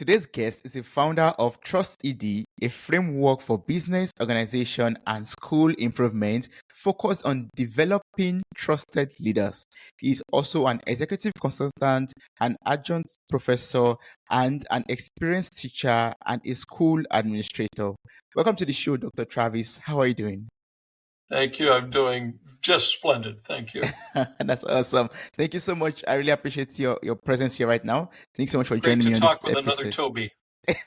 Today's guest is a founder of TrustED, a framework for business, organization, and school improvement focused on developing trusted leaders. He is also an executive consultant, an adjunct professor, and an experienced teacher and a school administrator. Welcome to the show, Dr. Travis. How are you doing? Thank you. I'm doing just splendid. Thank you. That's awesome. Thank you so much. I really appreciate your presence here right now. Thanks so much for Great joining to me on this talk with another episode. Toby.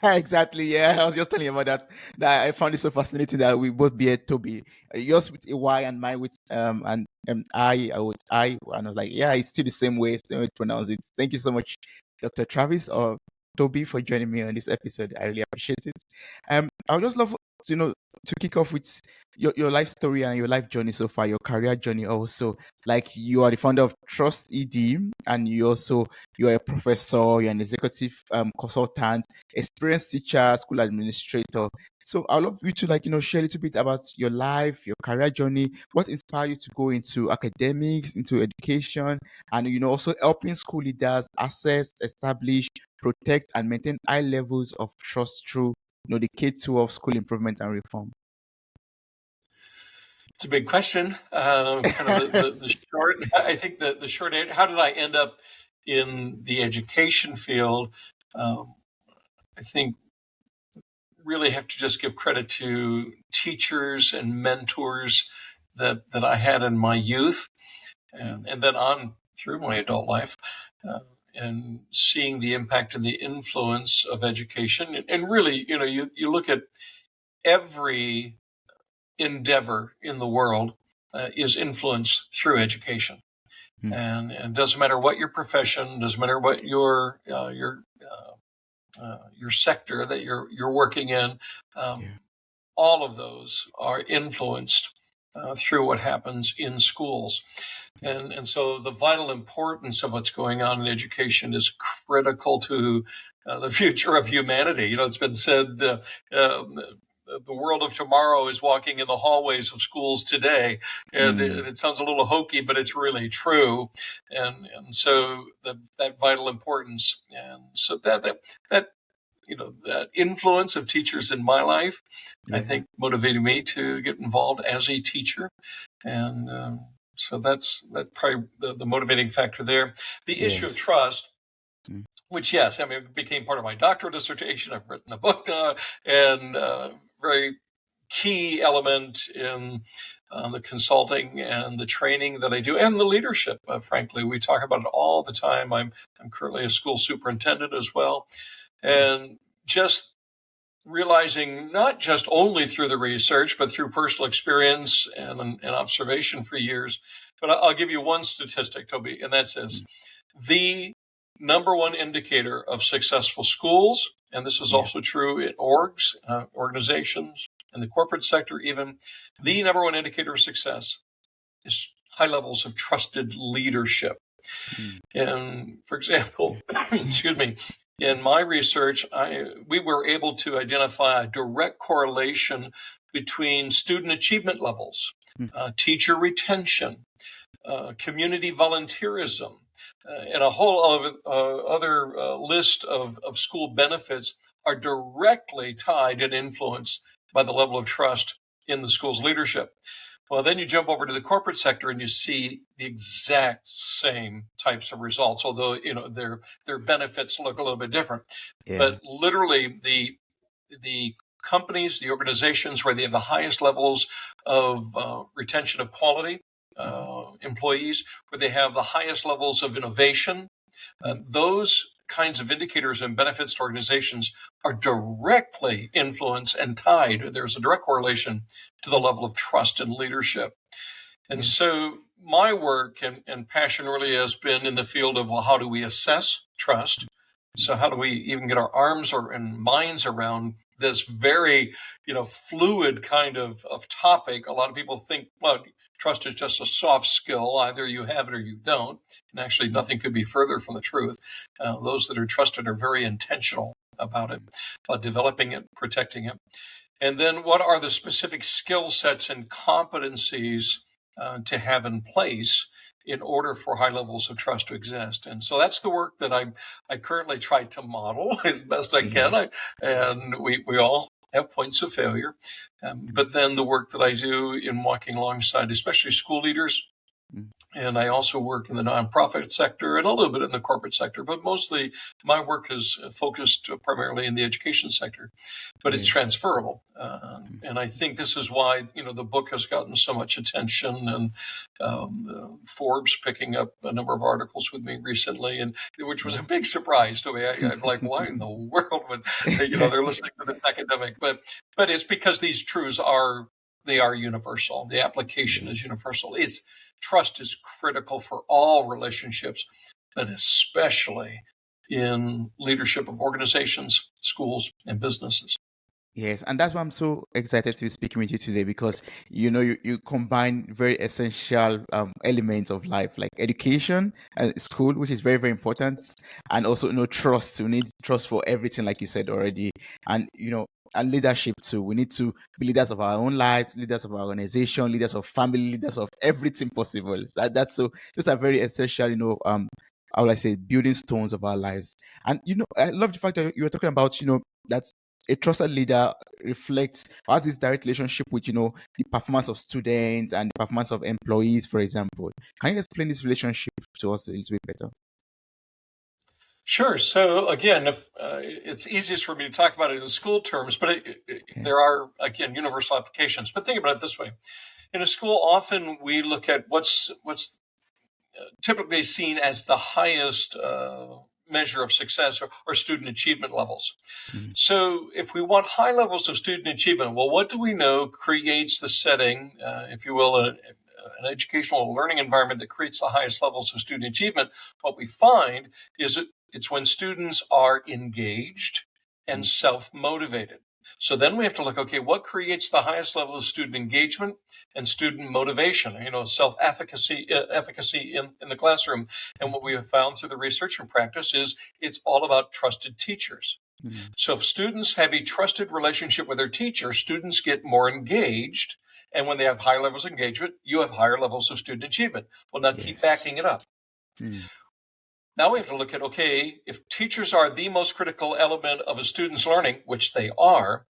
Exactly. Yeah, I was just telling you about that. That I found it so fascinating that we both bear Toby. Yours with a Y and mine with and I with I. And I was like, yeah, it's still the same way to pronounce it. Thank you so much, Dr. Travis or Toby, for joining me on this episode. I really appreciate it. I would just love to kick off with your life story and your life journey so far, your career journey also. Like you are the founder of Trust ED, and you're a professor, you're an executive consultant, experienced teacher, school administrator. So I'd love you to share a little bit about your life, your career journey, what inspired you to go into academics, into education, and also helping school leaders assess, establish, protect, and maintain high levels of trust through the K-12 school improvement and reform. It's a big question. Kind of the short. I think the short answer. How did I end up in the education field? I think really have to just give credit to teachers and mentors that I had in my youth, and then on through my adult life. And seeing the impact and the influence of education, and really, you look at every endeavor in the world is influenced through education, and it doesn't matter what your profession, doesn't matter what your sector that you're working in. All of those are influenced through what happens in schools. And so the vital importance of what's going on in education is critical to the future of humanity. It's been said the world of tomorrow is walking in the hallways of schools today. And it sounds a little hokey, but it's really true. And so that vital importance. And so that influence of teachers in my life, I think motivated me to get involved as a teacher. And so that's probably the motivating factor there. The issue of trust, which, yes, it became part of my doctoral dissertation. I've written a book and very key element in the consulting and the training that I do and the leadership. Frankly, we talk about it all the time. I'm currently a school superintendent as well. And just realizing not just only through the research, but through personal experience and observation for years. But I'll give you one statistic, Toby, and that says the number one indicator of successful schools, and this is also true in organizations, and the corporate sector even, the number one indicator of success is high levels of trusted leadership. And for example, excuse me, in my research, we were able to identify a direct correlation between student achievement levels, teacher retention, community volunteerism, and a whole other list of school benefits are directly tied and influenced by the level of trust in the school's leadership. Well, then you jump over to the corporate sector and you see the exact same types of results, although their benefits look a little bit different. But literally, the companies, the organizations where they have the highest levels of retention of quality employees, where they have the highest levels of innovation, those kinds of indicators and benefits to organizations are directly influenced and tied. There's a direct correlation to the level of trust and leadership. And so my work and passion really has been in the field of, well, how do we assess trust? So how do we even get our arms and minds around this very, fluid kind of topic? A lot of people think, well, trust is just a soft skill. Either you have it or you don't. And actually, nothing could be further from the truth. Those that are trusted are very intentional about it, about developing it, protecting it. And then what are the specific skill sets and competencies to have in place in order for high levels of trust to exist. And so that's the work that I currently try to model as best I can. And we all have points of failure. But then the work that I do in walking alongside, especially school leaders, and I also work in the nonprofit sector and a little bit in the corporate sector, but mostly my work is focused primarily in the education sector, but it's transferable. And I think this is why, the book has gotten so much attention, and Forbes picking up a number of articles with me recently, and which was a big surprise to me. I'm like, why in the world would, they're listening to this academic, but it's because these truths are universal. The application is universal. Trust is critical for all relationships, but especially in leadership of organizations, schools, and businesses. Yes, and that's why I'm so excited to be speaking with you today, because you combine very essential elements of life, like education and school, which is very, very important, and also trust. We need trust for everything, like you said already, and and leadership too. We need to be leaders of our own lives, leaders of our organization, leaders of family, leaders of everything possible. That's so. Those are very essential. How will I say, building stones of our lives. And I love the fact that you were talking about that a trusted leader reflects, has this direct relationship with the performance of students and the performance of employees, for example. Can you explain this relationship to us a little bit better? Sure. So again, if it's easiest for me to talk about it in school terms, but there are, again, universal applications. But think about it this way: in a school, often we look at what's typically seen as the highest measure of success or student achievement levels. So if we want high levels of student achievement, well, what do we know creates the setting, if you will, an educational learning environment that creates the highest levels of student achievement? What we find is it's when students are engaged and self-motivated. So then we have to look, okay, what creates the highest level of student engagement and student motivation, self-efficacy in the classroom. And what we have found through the research and practice is it's all about trusted teachers. So if students have a trusted relationship with their teacher, students get more engaged. And when they have high levels of engagement, you have higher levels of student achievement. Well, now keep backing it up. Now we have to look at, okay, if teachers are the most critical element of a student's learning, which they are,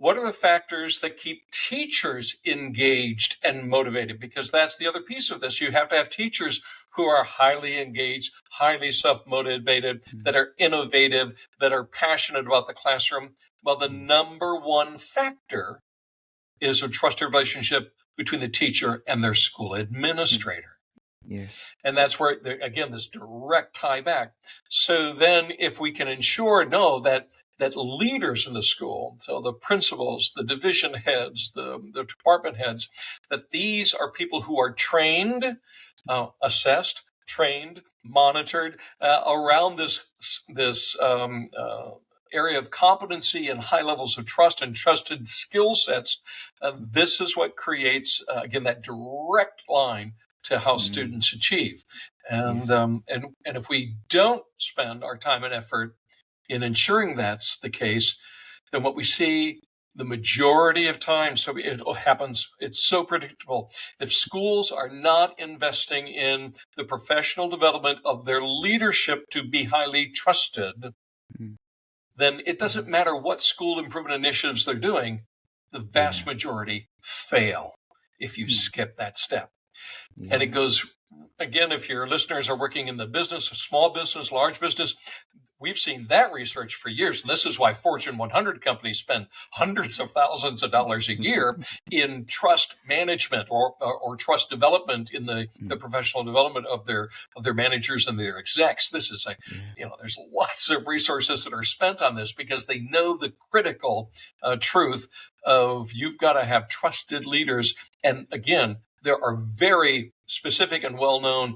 what are the factors that keep teachers engaged and motivated? Because that's the other piece of this. You have to have teachers who are highly engaged, highly self-motivated, that are innovative, that are passionate about the classroom. Well, the number one factor is a trusted relationship between the teacher and their school administrator. Yes. And that's where, again, this direct tie back. So then if we can ensure, that leaders in the school, so the principals, the division heads, the department heads, that these are people who are trained, assessed, trained, monitored around this area of competency and high levels of trust and trusted skill sets. This is what creates, again, that direct line to how students achieve. And if we don't spend our time and effort in ensuring that's the case, then what we see the majority of time, so it happens, it's so predictable. If schools are not investing in the professional development of their leadership to be highly trusted, then it doesn't matter what school improvement initiatives they're doing, the vast majority fail if you skip that step. And it goes, again, if your listeners are working in the business, small business, large business, we've seen that research for years. And this is why Fortune 100 companies spend hundreds of thousands of dollars a year in trust management or trust development in the professional development of their managers and their execs. This is there's lots of resources that are spent on this because they know the critical truth of you've got to have trusted leaders. And again, there are very specific and well-known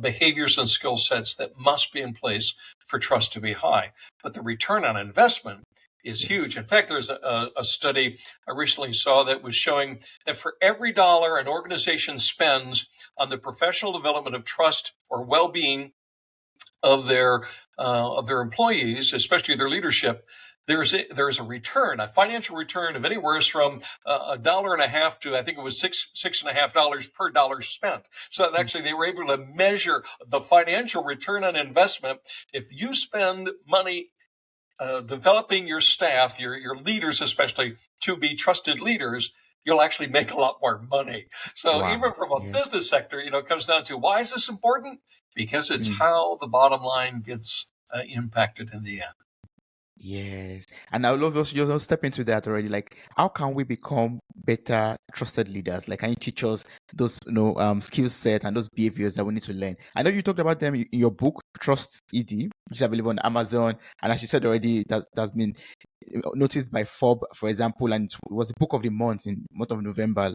behaviors and skill sets that must be in place for trust to be high. But the return on investment is huge. In fact, there's a study I recently saw that was showing that for every dollar an organization spends on the professional development of trust or well-being of their employees, especially their leadership, there's a return, a financial return of anywhere from $1.50 to, I think it was $6.50 per dollar spent. So actually they were able to measure the financial return on investment. If you spend money developing your staff, your leaders especially, to be trusted leaders, you'll actually make a lot more money. So even from a business sector, it comes down to, why is this important? Because it's how the bottom line gets impacted in the end. Yes. And I would love us to step into that already. Like, how can we become better trusted leaders? Like, can you teach us those, skill set and those behaviors that we need to learn? I know you talked about them in your book, TrustED, which is available on Amazon. And as you said already, that's been noticed by Forbes, for example, and it was the book of the month in month of November.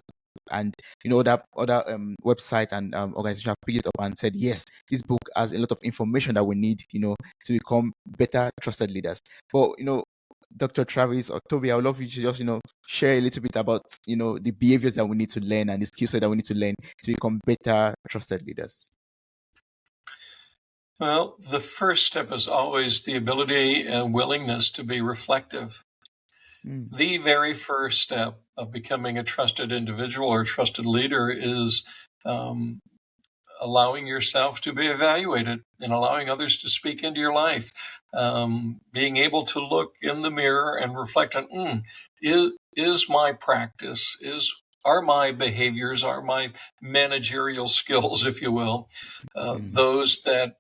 And that other website and organization have picked it up and said, yes, this book has a lot of information that we need, to become better trusted leaders. But Dr. Travis or Toby, I would love you to just share a little bit about the behaviors that we need to learn and the skill set that we need to learn to become better trusted leaders. Well, the first step is always the ability and willingness to be reflective. The very first step of becoming a trusted individual or a trusted leader is allowing yourself to be evaluated and allowing others to speak into your life. Being able to look in the mirror and reflect on, is my practice, are my behaviors, are my managerial skills, if you will, those that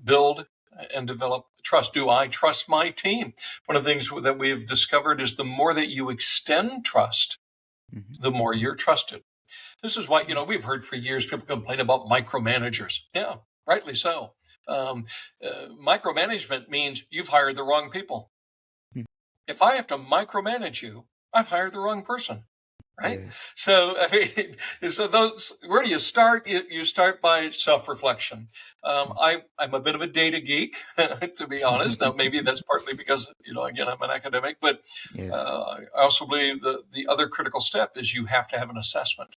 build and develop trust. Do I trust my team? One of the things that we've discovered is the more that you extend trust, the more you're trusted. This is why, we've heard for years people complain about micromanagers. Yeah, rightly so. Micromanagement means you've hired the wrong people. If I have to micromanage you, I've hired the wrong person. Right. Yes. So, where do you start? You start by self-reflection. I'm a bit of a data geek, to be honest. Now, maybe that's partly because, again, I'm an academic, but I also believe the other critical step is you have to have an assessment.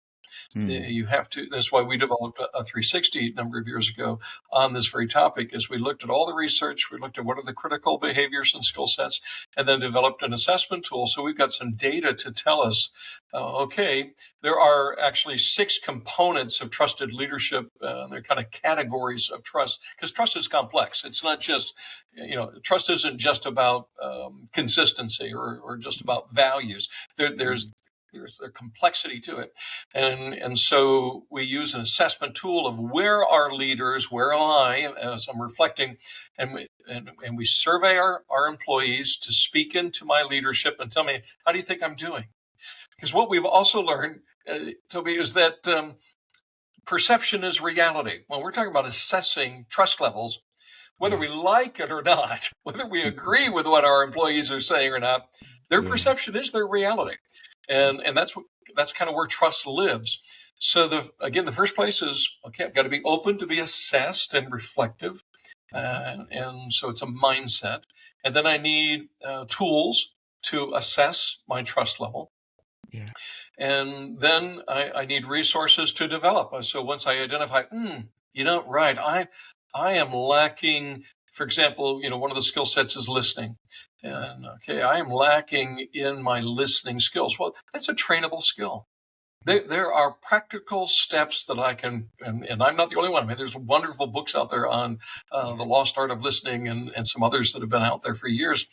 You have to. That's why we developed a 360 a number of years ago on this very topic. Is we looked at all the research, we looked at what are the critical behaviors and skill sets, and then developed an assessment tool. So we've got some data to tell us, okay, there are actually 6 components of trusted leadership. They're kind of categories of trust, because trust is complex. It's not just, trust isn't just about consistency or just about values. There's a complexity to it. And so we use an assessment tool of where are leaders, where am I, as I'm reflecting, and we survey our employees to speak into my leadership and tell me, how do you think I'm doing? Because what we've also learned, Toby, is that perception is reality. When we're talking about assessing trust levels, whether we like it or not, whether we agree with what our employees are saying or not, their perception is their reality. And that's kind of where trust lives. So the first place is, okay, I've got to be open to be assessed and reflective. And so it's a mindset. And then I need tools to assess my trust level. Yeah. And then I need resources to develop. So once I identify, right, I am lacking, for example, one of the skill sets is listening. And okay, I am lacking in my listening skills. Well, that's a trainable skill. There are practical steps that I can, and I'm not the only one. I mean, there's wonderful books out there on the lost art of listening and some others that have been out there for years.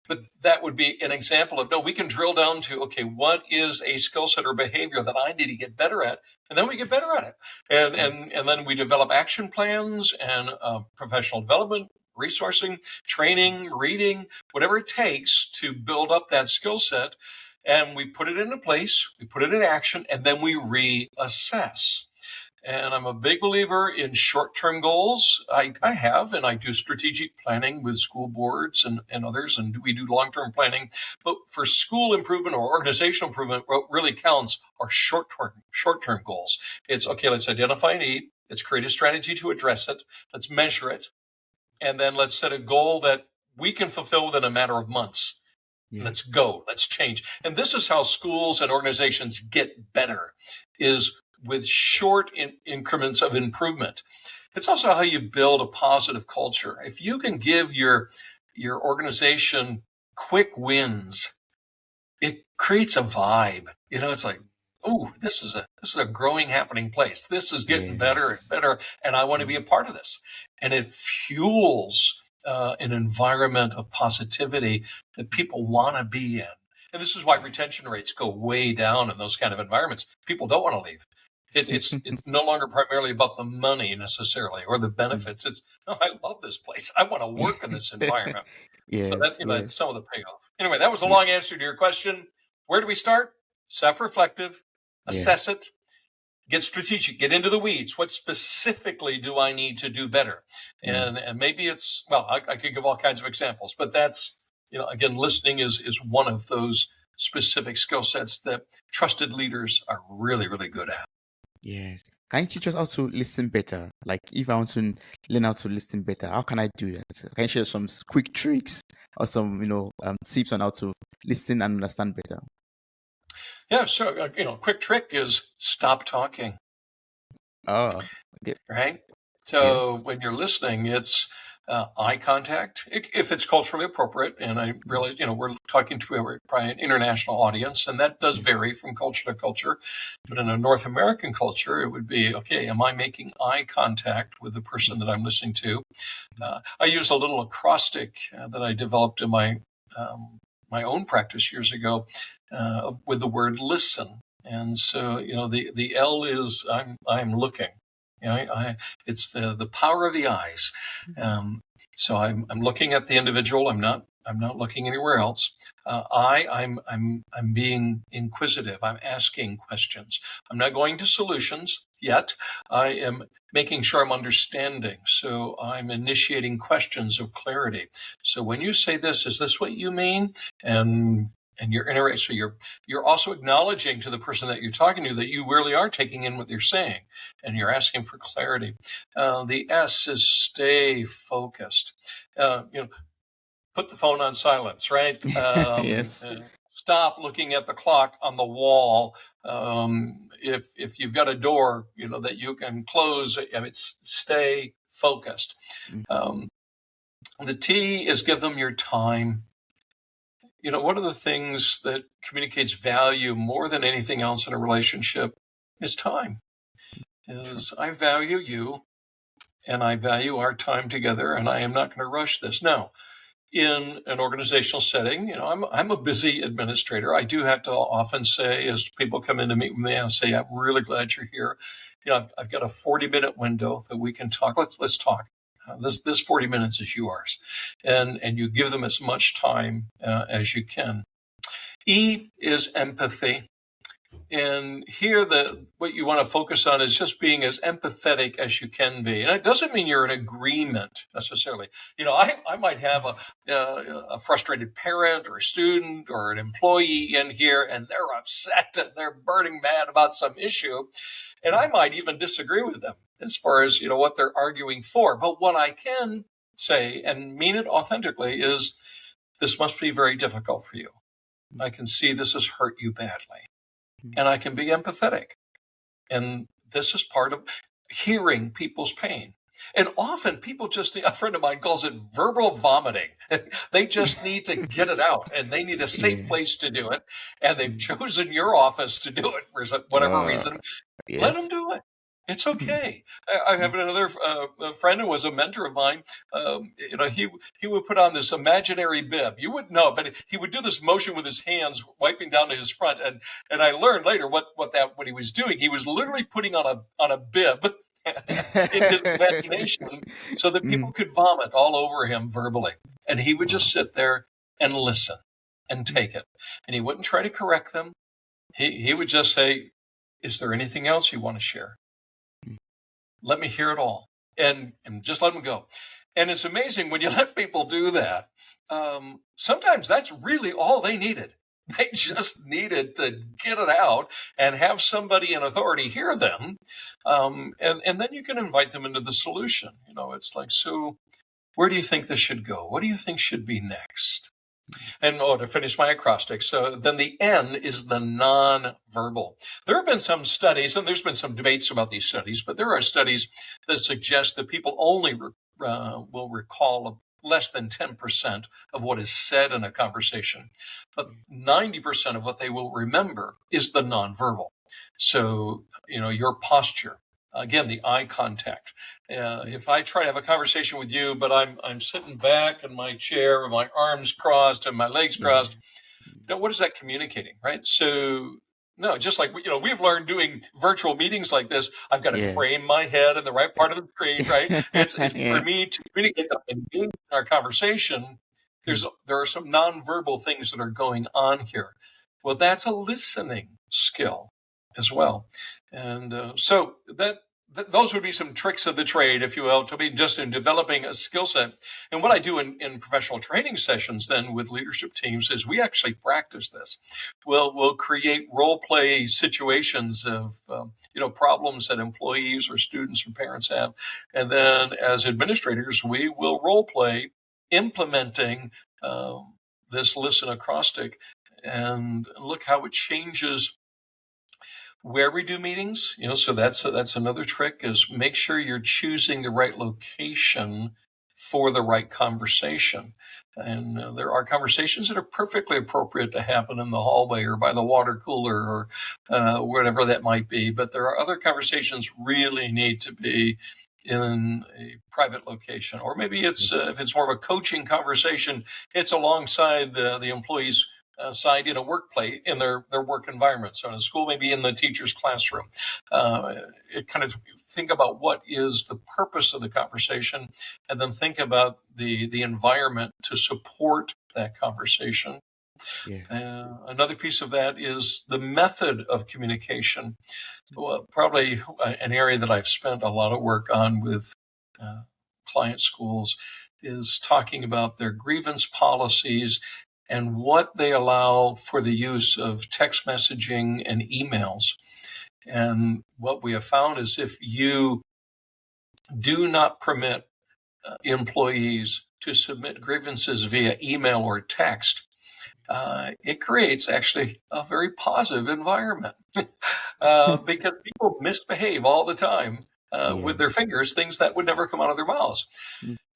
But that would be an example of, we can drill down to, okay, what is a skill set or behavior that I need to get better at? And then we get better at it. And then we develop action plans and professional development, resourcing, training, reading, whatever it takes to build up that skill set. And we put it into place, we put it in action, and then we reassess. And I'm a big believer in short-term goals. I do strategic planning with school boards and others, and we do long-term planning. But for school improvement or organizational improvement, what really counts are short-term goals. It's, okay, let's identify a need, let's create a strategy to address it, let's measure it, and then let's set a goal that we can fulfill within a matter of months. Yeah. Let's go. Let's change. And this is how schools and organizations get better, is with short increments of improvement. It's also how you build a positive culture. If you can give your organization quick wins, it creates a vibe. It's like, oh, this is a growing, happening place. This is getting better and better, and I want to be a part of this. And it fuels an environment of positivity that people want to be in. And this is why retention rates go way down in those kind of environments. People don't want to leave. It's no longer primarily about the money necessarily or the benefits. It's, no, I love this place. I want to work in this environment. So that's some of the payoff. Anyway, that was a long answer to your question. Where do we start? Self-reflective, assess it, get strategic, get into the weeds. What specifically do I need to do better? And maybe it's, well, I could give all kinds of examples, but that's, again, listening is one of those specific skill sets that trusted leaders are really, really good at. Yes. Can you teach us how to listen better? Like, if I want to learn how to listen better, how can I do that? Can you share some quick tricks or some, tips on how to listen and understand better? Yeah, so, quick trick is stop talking. Oh, okay. Right? So when you're listening, it's eye contact, if it's culturally appropriate. And I realize, we're talking to probably an international audience, and that does vary from culture to culture. But in a North American culture, it would be, okay, am I making eye contact with the person that I'm listening to? I use a little acrostic that I developed in my own practice years ago with the word listen. And so, the L is I'm looking. It's the power of the eyes. So I'm looking at the individual. I'm not looking anywhere else. I'm being inquisitive. I'm asking questions. I'm not going to solutions yet. I am making sure I'm understanding. So I'm initiating questions of clarity. So when you say this, is this what you mean? And you're interested. So you're also acknowledging to the person that you're talking to that you really are taking in what they're saying, and you're asking for clarity. The S is stay focused. Put the phone on silence, right? Yes. Stop looking at the clock on the wall. If you've got a door, that you can close, it's stay focused. The T is give them your time. One of the things that communicates value more than anything else in a relationship is time. I value you and I value our time together, and I am not going to rush this. Now, in an organizational setting, I'm a busy administrator. I do have to often say, as people come in to meet with me, I'll say, I'm really glad you're here. I've got a 40-minute window that we can talk. Let's talk. This 40 minutes is yours, and you give them as much time as you can. E is empathy, and here what you want to focus on is just being as empathetic as you can be. And it doesn't mean you're in agreement necessarily. I might have a frustrated parent or a student or an employee in here, and they're upset and they're burning mad about some issue, and I might even disagree with them as far as, what they're arguing for. But what I can say and mean it authentically is, this must be very difficult for you. I can see this has hurt you badly, and I can be empathetic. And this is part of hearing people's pain. And often people a friend of mine calls it verbal vomiting. They just need to get it out, and they need a safe place to do it. And they've chosen your office to do it for whatever reason. Yes. Let them do it. It's okay. I have another friend who was a mentor of mine. He would put on this imaginary bib. You wouldn't know, but he would do this motion with his hands, wiping down to his front. And I learned later what he was doing. He was literally putting on a bib in his imagination so that people could vomit all over him verbally. And he would just sit there and listen and take it. And he wouldn't try to correct them. He would just say, is there anything else you want to share? Let me hear it all, and just let them go. And it's amazing when you let people do that. Sometimes that's really all they needed. They just needed to get it out and have somebody in authority hear them. And then you can invite them into the solution. It's like, so where do you think this should go? What do you think should be next? And to finish my acrostic, so then the N is the non-verbal. There have been some studies, and there's been some debates about these studies, but there are studies that suggest that people only will recall less than 10% of what is said in a conversation, but 90% of what they will remember is the nonverbal. So, your posture, again, the eye contact. If I try to have a conversation with you, but I'm sitting back in my chair with my arms crossed and my legs crossed, what is that communicating, right? So, no, just like, we've learned doing virtual meetings like this, I've got to frame my head in the right part of the screen, right? It's for me to communicate and engage in our conversation. There are some nonverbal things that are going on here. Well, that's a listening skill as well. And so those would be some tricks of the trade, if you will, to be just in developing a skill set. And what I do in professional training sessions then with leadership teams is we actually practice this. We'll create role play situations of problems that employees or students or parents have, and then as administrators we will role play implementing this listen acrostic and look how it changes where we do meetings. So that's another trick, is make sure you're choosing the right location for the right conversation. And there are conversations that are perfectly appropriate to happen in the hallway or by the water cooler or whatever that might be. But there are other conversations really need to be in a private location, or maybe it's if it's more of a coaching conversation, it's alongside the employees side in a workplace, in their work environment. So in a school, maybe in the teacher's classroom. It kind of think about what is the purpose of the conversation, and then think about the environment to support that conversation. Another piece of that is the method of communication. Well, probably an area that I've spent a lot of work on with client schools is talking about their grievance policies and what they allow for the use of text messaging and emails. And what we have found is if you do not permit employees to submit grievances via email or text, it creates actually a very positive environment because people misbehave all the time with their fingers, things that would never come out of their mouths.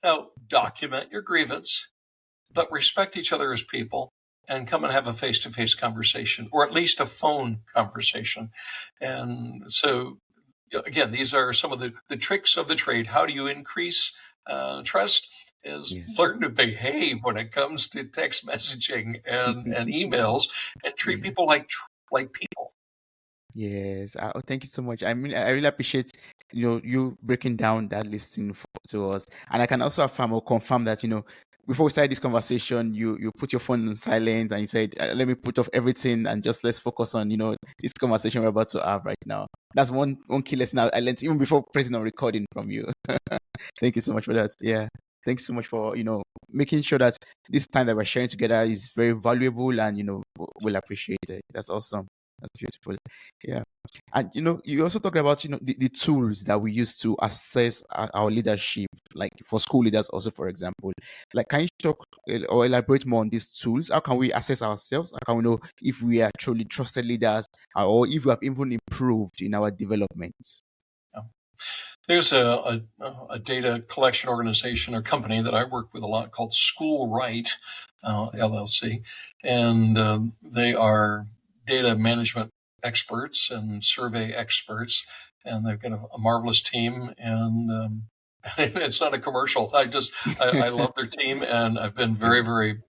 Now, document your grievance, but respect each other as people and come and have a face-to-face conversation, or at least a phone conversation. And so, again, these are some of the tricks of the trade. How do you increase trust? Is learn to behave when it comes to text messaging and emails, and treat people like people. Yes, thank you so much. I mean, I really appreciate you breaking down that listing to us, and I can also affirm or confirm that before we started this conversation, you put your phone on silent and you said, "Let me put off everything and just let's focus on this conversation we're about to have right now." That's one key lesson I learned even before pressing on recording from you. Thank you so much for that. Yeah, thanks so much for making sure that this time that we're sharing together is very valuable, and we'll appreciate it. That's awesome. That's beautiful. Yeah. And you also talked about the tools that we use to assess our leadership, like for school leaders also, for example. Like, can you talk or elaborate more on these tools? How can we assess ourselves? How can we know if we are truly trusted leaders, or if we have even improved in our development? There's a data collection organization or company that I work with a lot called School Right, LLC, and they are data management experts and survey experts, and they've got a marvelous team. And it's not a commercial. I love their team, and I've been very, very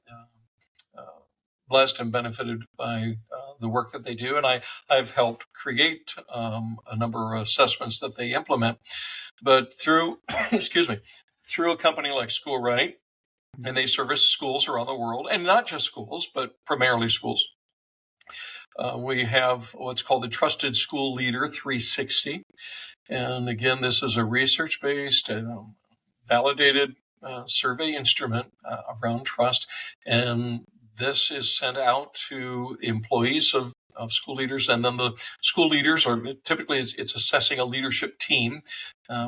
blessed and benefited by the work that they do. And I've helped create a number of assessments that they implement. But through, through a company like School Right, and they service schools around the world, and not just schools, but primarily schools. We have what's called the TrustED School Leader 360. And again, this is a research-based, validated survey instrument around trust. And this is sent out to employees of school leaders, and then the school leaders are typically it's assessing a leadership team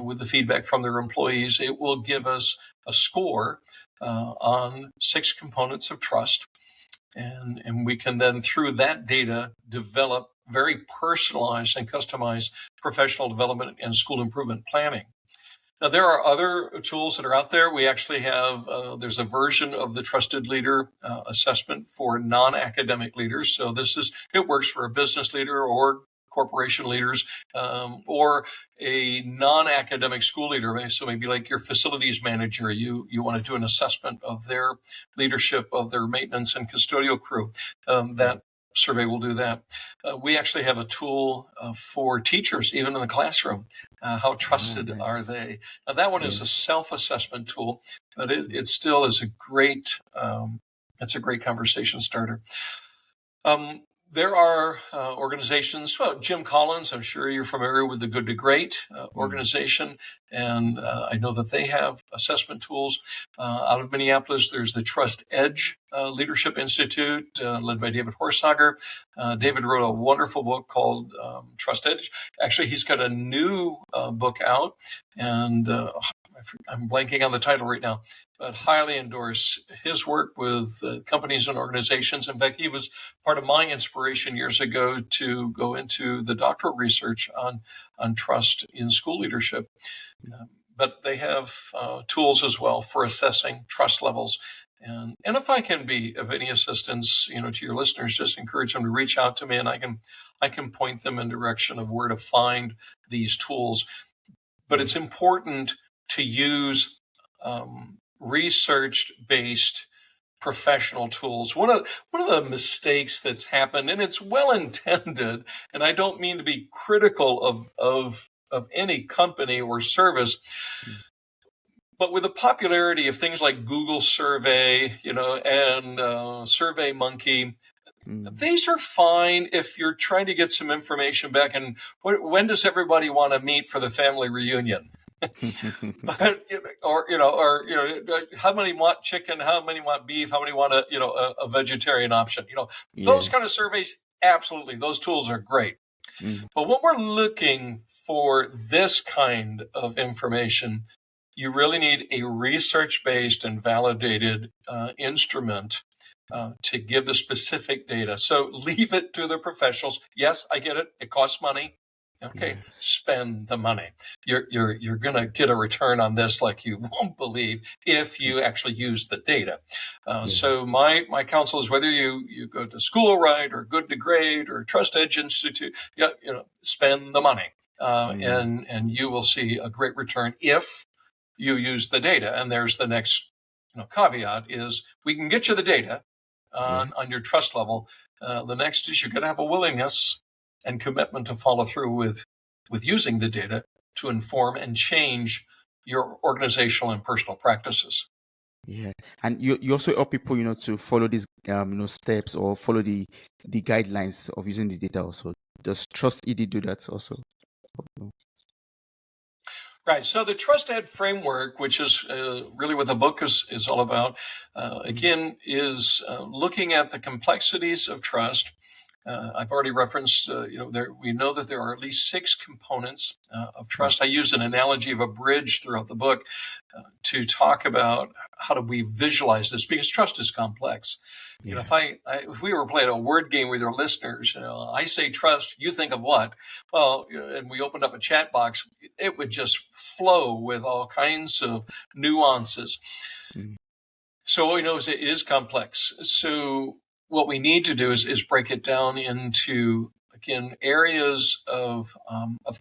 with the feedback from their employees. It will give us a score on 6 components of trust, and we can then through that data develop very personalized and customized professional development and school improvement planning. Now, there are other tools that are out there. We actually have, there's a version of the TrustED Leader assessment for non-academic leaders. So it works for a business leader or corporation leaders, or a non-academic school leader. So maybe like your facilities manager, you want to do an assessment of their leadership of their maintenance and custodial crew. That survey will do that. We actually have a tool for teachers, even in the classroom. How trusted are they? Now, that one is a self-assessment tool, but it still is a great conversation starter. There are organizations, well, Jim Collins, I'm sure you're familiar with the Good to Great organization, and I know that they have assessment tools. Out of Minneapolis, there's the TrustED Leadership Institute, led by David Horsager. David wrote a wonderful book called TrustED. Actually, he's got a new book out, and I'm blanking on the title right now, but highly endorse his work with companies and organizations. In fact, he was part of my inspiration years ago to go into the doctoral research on trust in school leadership. But they have tools as well for assessing trust levels. And if I can be of any assistance, to your listeners, just encourage them to reach out to me, and I can point them in direction of where to find these tools. But it's important to use research-based professional tools. One of the mistakes that's happened, and it's well intended, and I don't mean to be critical of any company or service, but with the popularity of things like Google Survey, and SurveyMonkey, these are fine if you're trying to get some information back. And when does everybody want to meet for the family reunion? But, or how many want chicken? How many want beef? How many want a vegetarian option? Those kind of surveys, absolutely, those tools are great. But when we're looking for this kind of information, you really need a research-based and validated instrument to give the specific data. So leave it to the professionals. Yes, I get it. It costs money. Okay, spend the money. You're going to get a return on this like you won't believe if you actually use the data. So my counsel is, whether you go to School Right or Good to Great or TrustEd Institute, spend the money, and you will see a great return if you use the data. And there's the next caveat is, we can get you the data on your trust level. The next is, you're going to have a willingness and commitment to follow through with using the data to inform and change your organizational and personal practices. Yeah, and you also help people, to follow these, steps, or follow the guidelines of using the data. Also, does TrustED do that also? Right. So the TrustED framework, which is really what the book is all about, again, is looking at the complexities of trust. I've already referenced, we know that there are at least 6 components of trust. I use an analogy of a bridge throughout the book to talk about how do we visualize this, because trust is complex. If we were playing a word game with your listeners, I say trust, you think of what? Well, and we opened up a chat box, it would just flow with all kinds of nuances. So what we know is it is complex. So what we need to do is break it down into, again, areas of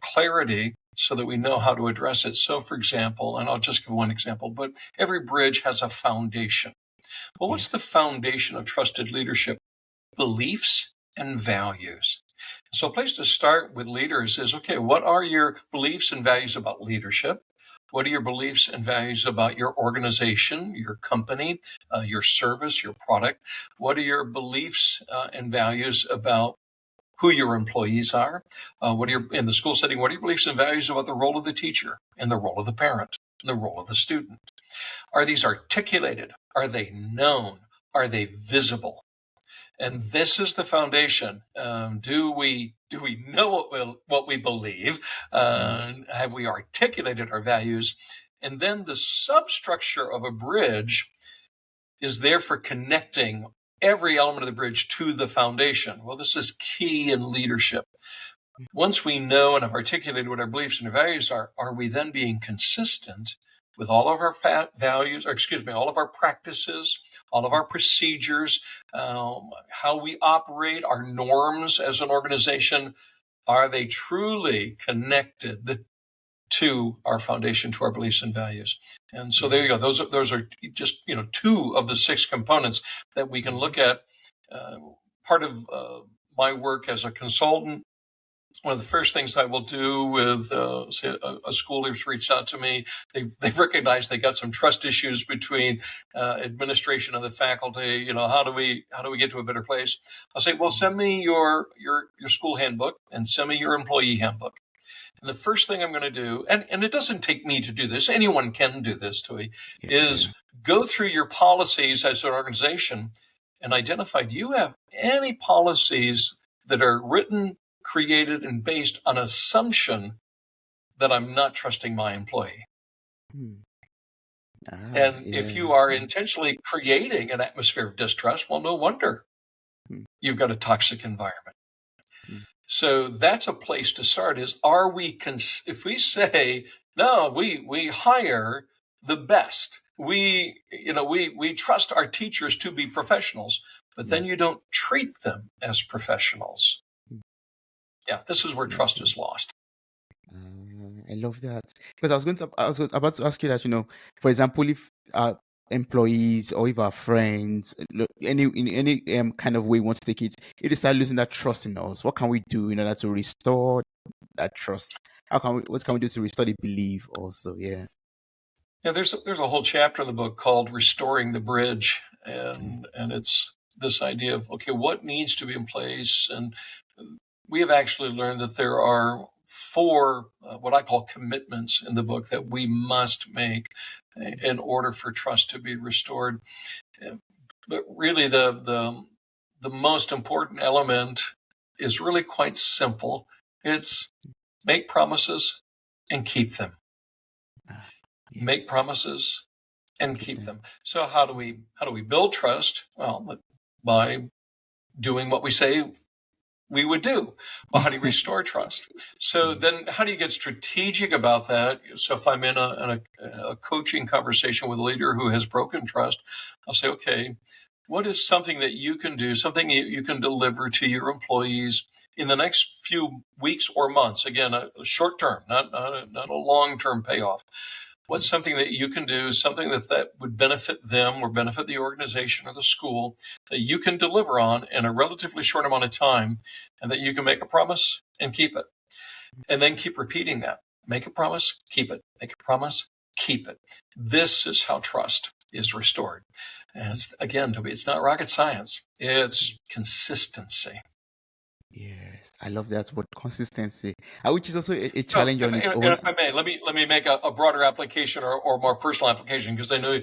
clarity, so that we know how to address it. So, for example, and I'll just give one example, but every bridge has a foundation. Well, what's the foundation of trusted leadership? Beliefs and values. So a place to start with leaders is, okay, what are your beliefs and values about leadership? What are your beliefs and values about your organization, your company, your service, your product? What are your beliefs and values about who your employees are? In the school setting, what are your beliefs and values about the role of the teacher and the role of the parent and the role of the student? Are these articulated? Are they known? Are they visible? And this is the foundation. Do we know what we believe? Have we articulated our values? And then the substructure of a bridge is there for connecting every element of the bridge to the foundation. Well, this is key in leadership. once we know and have articulated what our beliefs and values are we then being consistent with all of our values, or excuse me, all of our practices, all of our procedures, how we operate, our norms as an organization? Are they truly connected to our foundation, to our beliefs and values? And so there you go. Those are just, two of the 6 components that we can look at. Part of my work as a consultant, one of the first things I will do with, say, a school who's reached out to me, they've recognized they got some trust issues between administration and the faculty. How do we get to a better place? I'll say, well, send me your school handbook and send me your employee handbook. And the first thing I'm going to do, and it doesn't take me to do this, anyone can do this, Tui, is go through your policies as an organization and identify, do you have any policies that are written, created, and based on assumption that I'm not trusting my employee? And if you are intentionally creating an atmosphere of distrust, well, no wonder you've got a toxic environment. So that's a place to start. Is, are we, if we say, no, we hire the best, we trust our teachers to be professionals, but then you don't treat them as professionals. Yeah, this is where trust is lost. I love that, because I was about to ask you that, for example, if our employees or if our friends, in any kind of way want to take it, if they start losing that trust in us, what can we do in order to restore that trust? What can we do to restore the belief also? Yeah, there's a whole chapter in the book called Restoring the Bridge, and it's this idea of, okay, what needs to be in place? And we have actually learned that there are 4 what I call commitments in the book that we must make in order for trust to be restored. But really, the most important element is really quite simple. It's make promises and keep them. Make promises and keep them. So how do we build trust? Well, by doing what we say we would do. Well, how do you restore trust? So then how do you get strategic about that? So if I'm in a coaching conversation with a leader who has broken trust, I'll say, okay, what is something that you can do, something you can deliver to your employees in the next few weeks or months? Again, a short term, not a long-term payoff. What's something that you can do, something that would benefit them or benefit the organization or the school, that you can deliver on in a relatively short amount of time, and that you can make a promise and keep it? And then keep repeating that. Make a promise, keep it. Make a promise, keep it. This is how trust is restored. And it's not rocket science. It's consistency. Yes, I love that word, consistency, which is also a challenge on its own. If I may, let me make a broader application or more personal application, because I know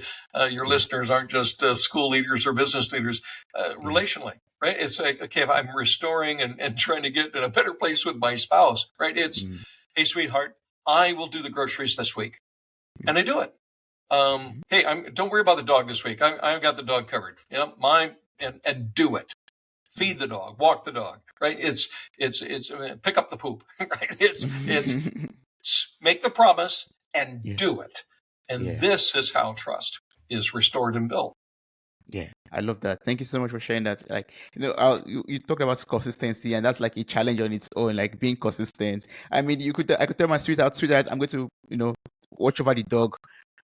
your listeners aren't just school leaders or business leaders. Relationally, right? It's like, okay, if I'm restoring and trying to get in a better place with my spouse, right? It's, hey, sweetheart, I will do the groceries this week, and I do it. Hey, don't worry about the dog this week. I've got the dog covered. And do it. Feed the dog, walk the dog, right? It's pick up the poop, right? It's make the promise and do it. And this is how trust is restored and built. Yeah, I love that. Thank you so much for sharing that. You talked about consistency, and that's like a challenge on its own, like being consistent. I mean, I could tell my sweetheart, I'm going to, watch over the dog,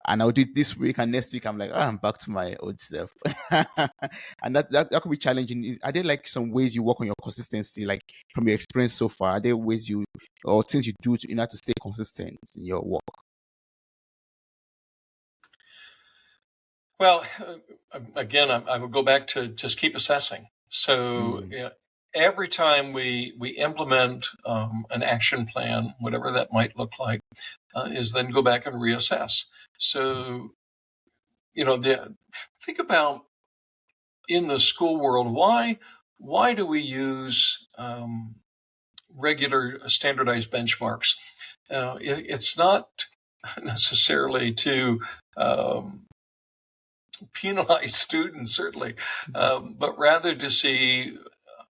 and I'll do it this week, and next week I'm like, I'm back to my old self. And that could be challenging. Are there like some ways you work on your consistency, like from your experience so far? Are there ways or things you do in order to stay consistent in your work? Well, again, I would go back to just keep assessing. So every time we implement an action plan, whatever that might look like, is then go back and reassess. So, think about in the school world, why do we use regular standardized benchmarks? It's not necessarily to penalize students, certainly, but rather to see,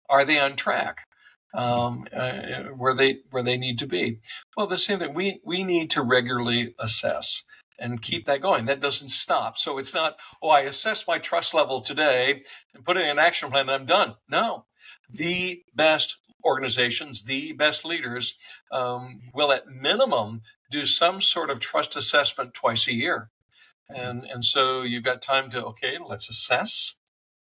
are they on track? where they need to be. Well, the same thing. We need to regularly assess and keep that going. That doesn't stop. So it's not, I assess my trust level today and put it in an action plan and I'm done. No, the best organizations, the best leaders will at minimum do some sort of trust assessment twice a year. And so you've got time to, let's assess,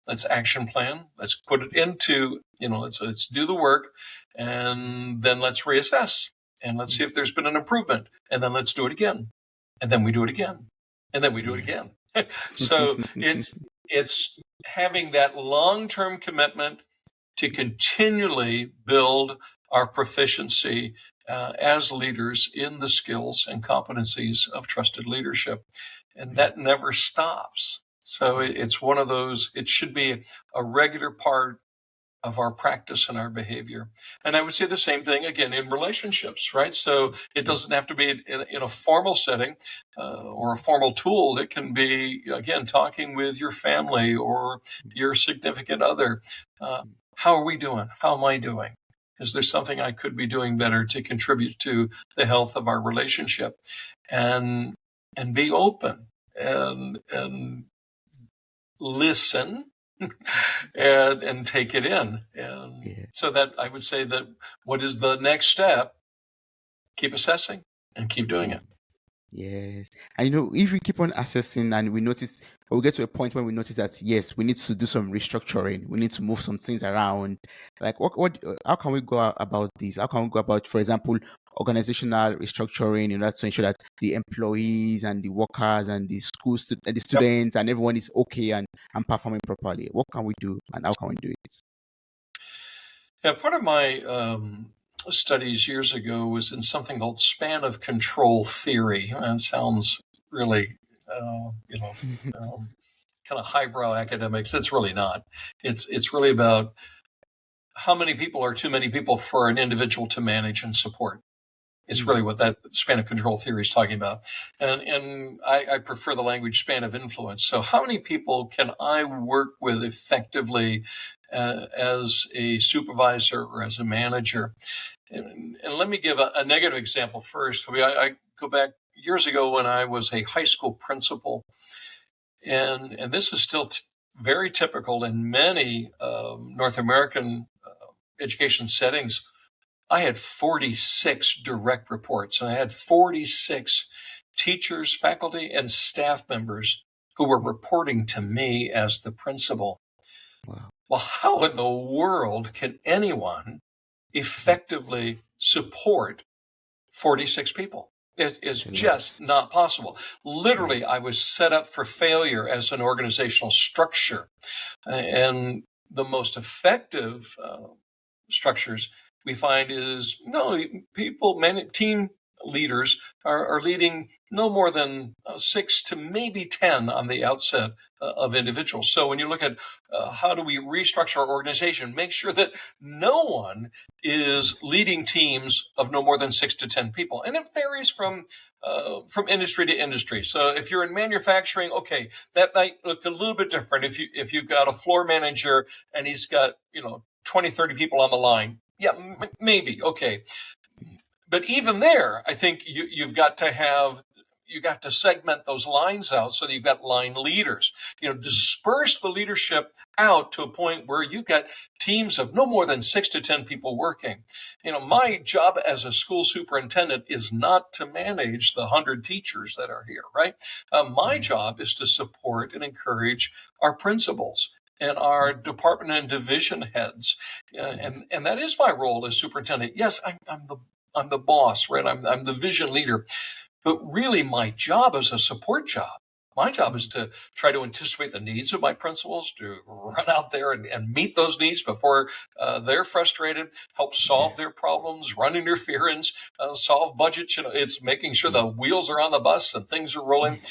let's action plan, let's put it into, let's do the work, and then let's reassess, and let's see if there's been an improvement, and then let's do it again, and then we do it again, and then we do it again. So it's having that long-term commitment to continually build our proficiency as leaders in the skills and competencies of trusted leadership. And that never stops. So it's one of those, it should be a regular part of our practice and our behavior. And I would say the same thing again in relationships, right? So it doesn't have to be in a formal setting or a formal tool. It can be, again, talking with your family or your significant other. How are we doing? How am I doing? Is there something I could be doing better to contribute to the health of our relationship? And be open and listen and take it in. And so that I would say that what is the next step? Keep assessing and keep doing it. Yes. And if we keep on assessing and we notice, we'll get to a point where we notice that, yes, we need to do some restructuring. We need to move some things around. Like how can we go about this? How can we go about, for example, organizational restructuring in order to ensure that the employees and the workers and the schools, the students and everyone is okay and performing properly? What can we do and how can we do it? Yeah, part of my studies years ago was in something called span of control theory. And it sounds really, kind of highbrow academics. It's really not. It's really about how many people are too many people for an individual to manage and support. It's really what that span of control theory is talking about. And I prefer the language span of influence. So how many people can I work with effectively as a supervisor or as a manager? And let me give a negative example first. I go back years ago when I was a high school principal. And this is still very typical in many North American education settings. I had 46 direct reports, and I had 46 teachers, faculty, and staff members who were reporting to me as the principal. Wow. Well, how in the world can anyone effectively support 46 people? It is just not possible. Literally, I was set up for failure as an organizational structure. And the most effective structures we find is team leaders are leading no more than 6 to maybe 10 on the outset of individuals. So when you look at how do we restructure our organization, make sure that no one is leading teams of no more than 6 to 10 people. And it varies from industry to industry. So if you're in manufacturing, okay, that might look a little bit different. If you've got a floor manager and he's got 20, 30 people on the line, yeah, maybe, okay. But even there, I think you've got to segment those lines out so that you've got line leaders. Disperse the leadership out to a point where you've got teams of no more than 6 to 10 people working. My job as a school superintendent is not to manage the 100 teachers that are here, right? My job is to support and encourage our principals and our department and division heads. And that is my role as superintendent. Yes, I'm the boss, right? I'm the vision leader. But really, my job is a support job. My job is to try to anticipate the needs of my principals, to run out there and meet those needs before they're frustrated, help solve their problems, run interference, solve budgets. It's making sure the wheels are on the bus and things are rolling.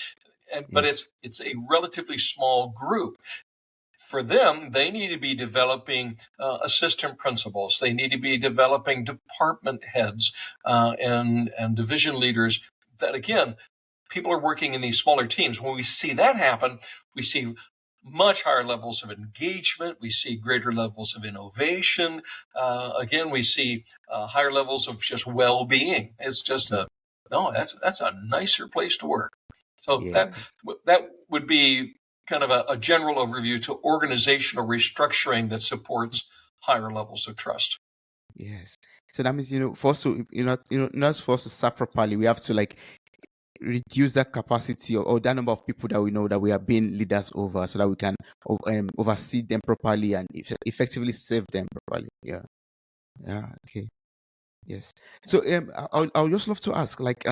But it's a relatively small group. For them, they need to be developing assistant principals. They need to be developing department heads and division leaders. That, again, people are working in these smaller teams. When we see that happen, we see much higher levels of engagement. We see greater levels of innovation. Again, we see higher levels of just well-being. It's just that's a nicer place to work. So that would be kind of a general overview to organizational restructuring that supports higher levels of trust. Yes. So that means, for us to, not for us to serve properly, we have to like reduce that capacity or that number of people that we know that we are being leaders over, so that we can oversee them properly and effectively serve them properly. Yeah. Yeah. Okay. Yes. So I'll just love to ask, like,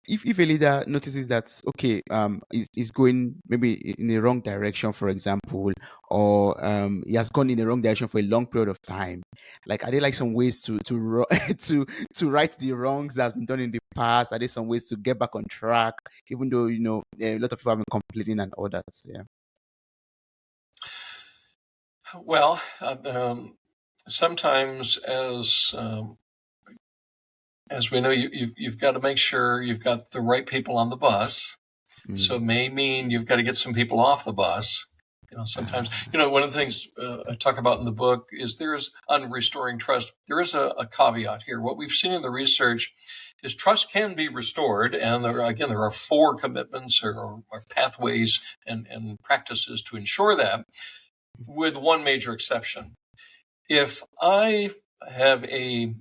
if a leader notices that, okay, is going maybe in the wrong direction, for example, or he has gone in the wrong direction for a long period of time, like, are there like some ways to right the wrongs that's been done in the past? Are there some ways to get back on track, even though a lot of people have been complaining and all that? Yeah. Well, sometimes as we know, you've got to make sure you've got the right people on the bus. So it may mean you've got to get some people off the bus. Sometimes, one of the things I talk about in the book is on restoring trust, there is a caveat here. What we've seen in the research is trust can be restored. And there are 4 commitments or pathways and practices to ensure that, with one major exception. If I have a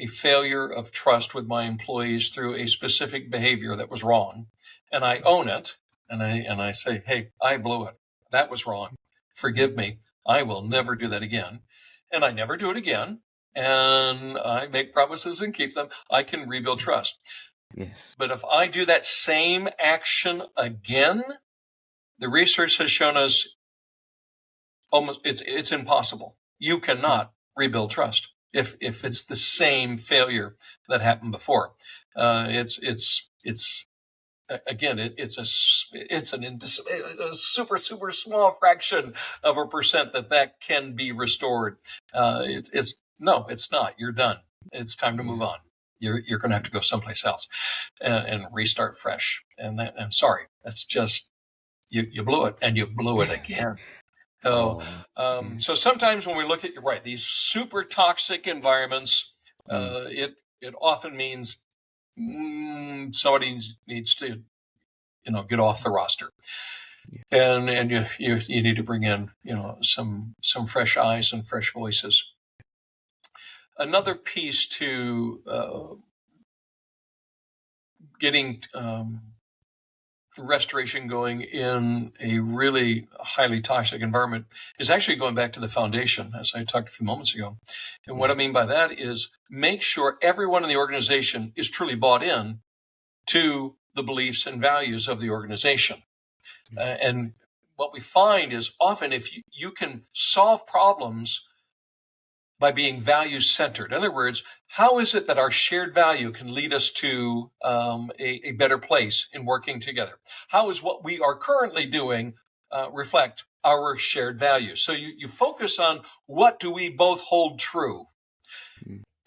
failure of trust with my employees through a specific behavior that was wrong, and I own it, and I say, hey, I blew it. That was wrong. Forgive me. I will never do that again. And I never do it again. And I make promises and keep them. I can rebuild trust. Yes. But if I do that same action again, the research has shown us almost it's impossible. You cannot rebuild trust if it's the same failure that happened before. It's a super super small fraction of a percent that can be restored. It's not. You're done. It's time to move on. You're going to have to go someplace else and restart fresh. And I'm sorry, that's just you blew it, and you blew it again. So sometimes when we look at these super toxic environments, it often means somebody needs to get off the roster, and you need to bring in some fresh eyes and fresh voices. Another piece to getting restoration going in a really highly toxic environment is actually going back to the foundation, as I talked a few moments ago. And what I mean by that is make sure everyone in the organization is truly bought in to the beliefs and values of the organization. And what we find is often if you can solve problems by being value-centered. In other words, how is it that our shared value can lead us to a better place in working together? How is what we are currently doing reflect our shared values? So you focus on what do we both hold true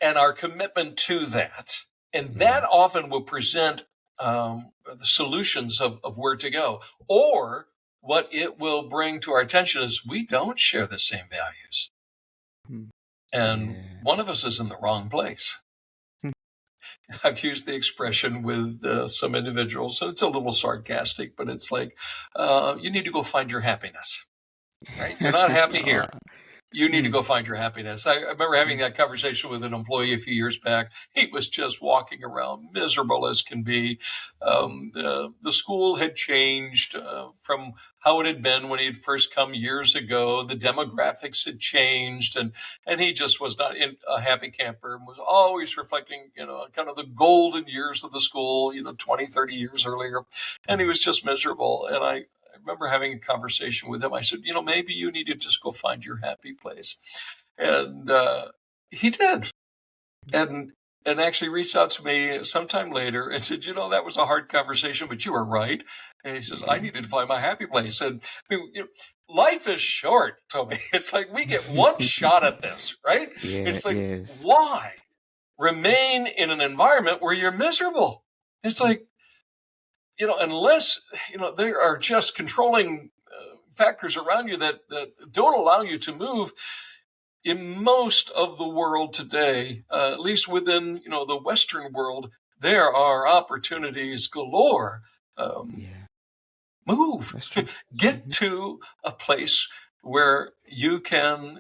and our commitment to that. And that often will present the solutions of where to go. Or what it will bring to our attention is we don't share the same values. And one of us is in the wrong place. I've used the expression with some individuals, and it's a little sarcastic, but it's like, you need to go find your happiness, right? You're not happy here. You need to go find your happiness. I remember having that conversation with an employee a few years back. He was just walking around miserable as can be. The school had changed from how it had been when he had first come years ago. The demographics had changed, and he just was not a happy camper and was always reflecting, kind of the golden years of the school, 20, 30 years earlier. And he was just miserable. And I remember having a conversation with him. I said, maybe you need to just go find your happy place. And he did. And actually reached out to me sometime later and said, that was a hard conversation, but you were right. And he says, I needed to find my happy place. And life is short, Toby. It's like we get one shot at this, right? It's like, why remain in an environment where you're miserable? It's like, unless, there are just controlling factors around you that don't allow you to move. In most of the world today, at least within the Western world, there are opportunities galore. Move, get to a place where you can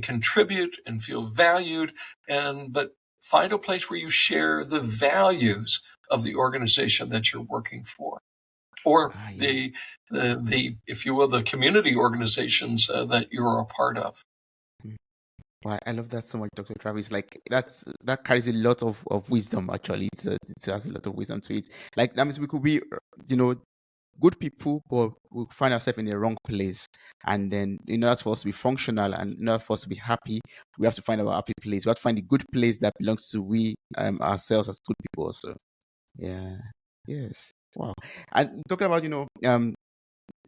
contribute and feel valued, but find a place where you share the values of the organization that you're working for, or the if you will, the community organizations that you're a part of. Wow, I love that so much, Dr. Travis. Like that carries a lot of wisdom. Actually, it has a lot of wisdom to it. Like that means we could be, good people, but we find ourselves in the wrong place. And then, in order for us to be functional and in order for us to be happy, we have to find our happy place. We have to find the good place that belongs to we ourselves as good people. Also, yeah, yes, wow. And talking about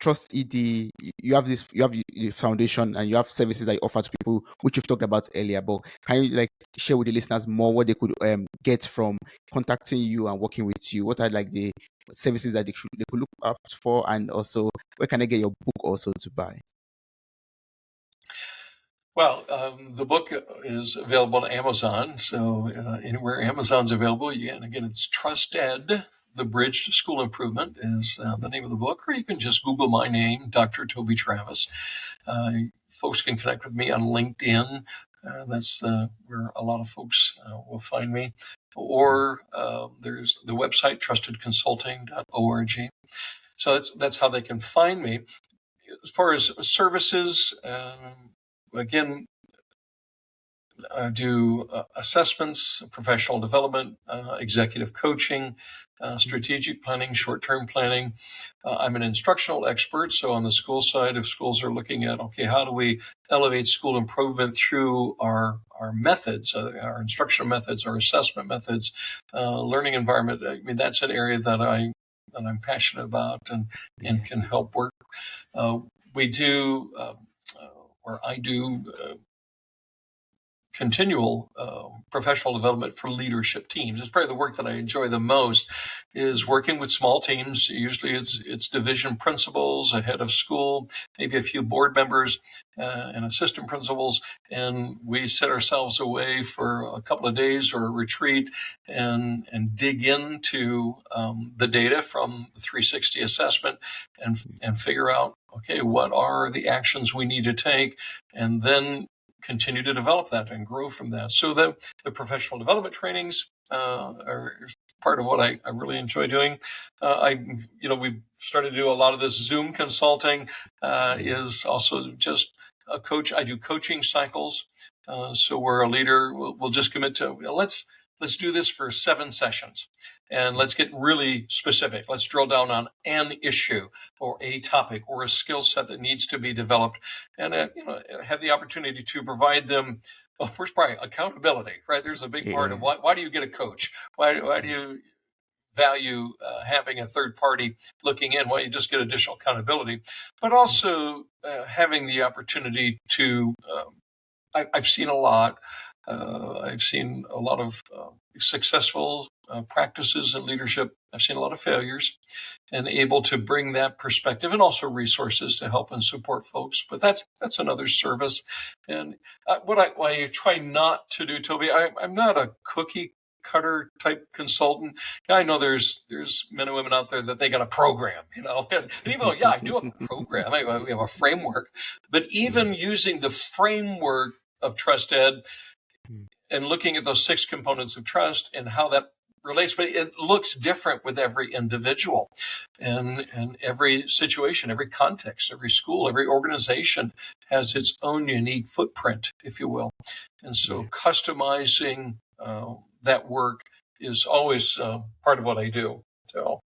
TrustED, you have the foundation and you have services that you offer to people, which you've talked about earlier. But can you share with the listeners more what they could get from contacting you and working with you? What are the services that they could look up for, and also where can they get your book also to buy? Well, the book is available on Amazon, so anywhere Amazon's available. Again, it's TrustED, The Bridge to School Improvement is the name of the book, or you can just Google my name, Dr. Toby Travis. Folks can connect with me on LinkedIn. That's where a lot of folks will find me. Or there's the website, trustedconsulting.org. So that's how they can find me. As far as services, again, I do assessments, professional development, executive coaching, strategic planning, short-term planning. I'm an instructional expert, so on the school side, if schools are looking at, okay, how do we elevate school improvement through our methods, our instructional methods, our assessment methods, learning environment. I mean, that's an area that I'm passionate about and can help work. We do, or I do, continual professional development for leadership teams. It's probably the work that I enjoy the most, is working with small teams. Usually it's division principals, a head of school, maybe a few board members and assistant principals. And we set ourselves away for a couple of days or a retreat and dig into the data from the 360 assessment and figure out, okay, what are the actions we need to take, and then continue to develop that and grow from that. So the professional development trainings are part of what I really enjoy doing. We've started to do a lot of this Zoom consulting, is also just a coach. I do coaching cycles. So where a leader will just commit to, let's do this for 7 sessions. And let's get really specific. Let's drill down on an issue or a topic or a skill set that needs to be developed, and have the opportunity to provide them. Well, first, probably accountability, right? There's a big part of why do you get a coach? Why do you value having a third party looking in? Why you just get additional accountability, but also having the opportunity to. I've seen a lot. I've seen a lot of successful practices in leadership. I've seen a lot of failures, and able to bring that perspective and also resources to help and support folks. But that's another service. And what I try not to do, Toby, I'm not a cookie cutter type consultant. I know there's men and women out there that they got a program, and even though, I do have a program, we have a framework, but even using the framework of TrustED and looking at those 6 components of trust and how that relates, but it looks different with every individual and every situation, every context, every school, every organization has its own unique footprint, if you will. And so customizing that work is always part of what I do. So.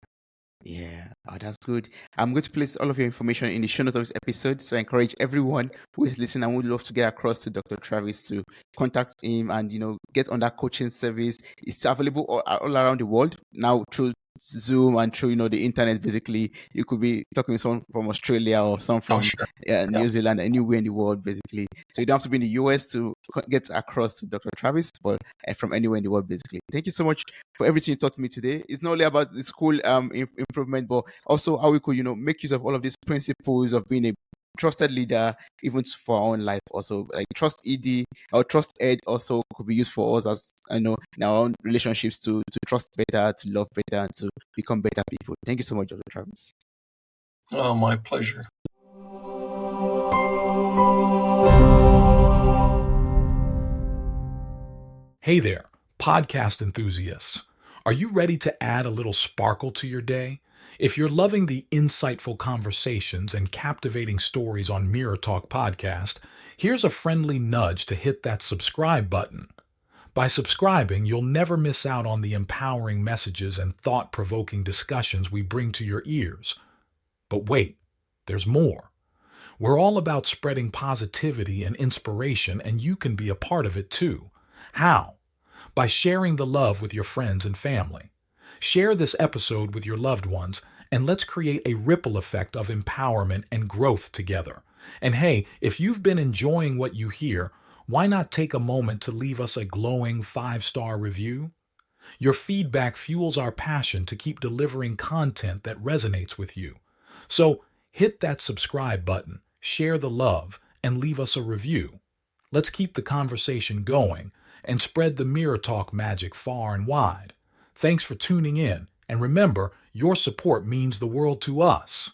Yeah, that's good. I'm going to place all of your information in the show notes of this episode. So I encourage everyone who is listening and would love to get across to Dr. Travis to contact him and, get on that coaching service. It's available all around the world now through Zoom and through the internet. Basically, you could be talking with someone from Australia or someone from Sure. New Zealand, anywhere in the world, basically. So you don't have to be in the US to get across to Dr. Travis, but from anywhere in the world, basically. Thank you so much for everything you taught me today. It's not only about the school improvement, but also how we could make use of all of these principles of being a trusted leader, even for our own life. Also, like TrustED or TrustED also could be used for us, as I know, in our own relationships, to trust better, to love better, and to become better people. Thank you so much, Dr. Travis. Oh, my pleasure. Hey there, podcast enthusiasts. Are you ready to add a little sparkle to your day? If you're loving the insightful conversations and captivating stories on Mirror Talk Podcast, here's a friendly nudge to hit that subscribe button. By subscribing, you'll never miss out on the empowering messages and thought-provoking discussions we bring to your ears. But wait, there's more. We're all about spreading positivity and inspiration, and you can be a part of it too. How? By sharing the love with your friends and family. Share this episode with your loved ones, and let's create a ripple effect of empowerment and growth together. And hey, if you've been enjoying what you hear, why not take a moment to leave us a glowing 5-star review? Your feedback fuels our passion to keep delivering content that resonates with you. So hit that subscribe button, share the love, and leave us a review. Let's keep the conversation going and spread the Mirror Talk magic far and wide. Thanks for tuning in, and remember, your support means the world to us.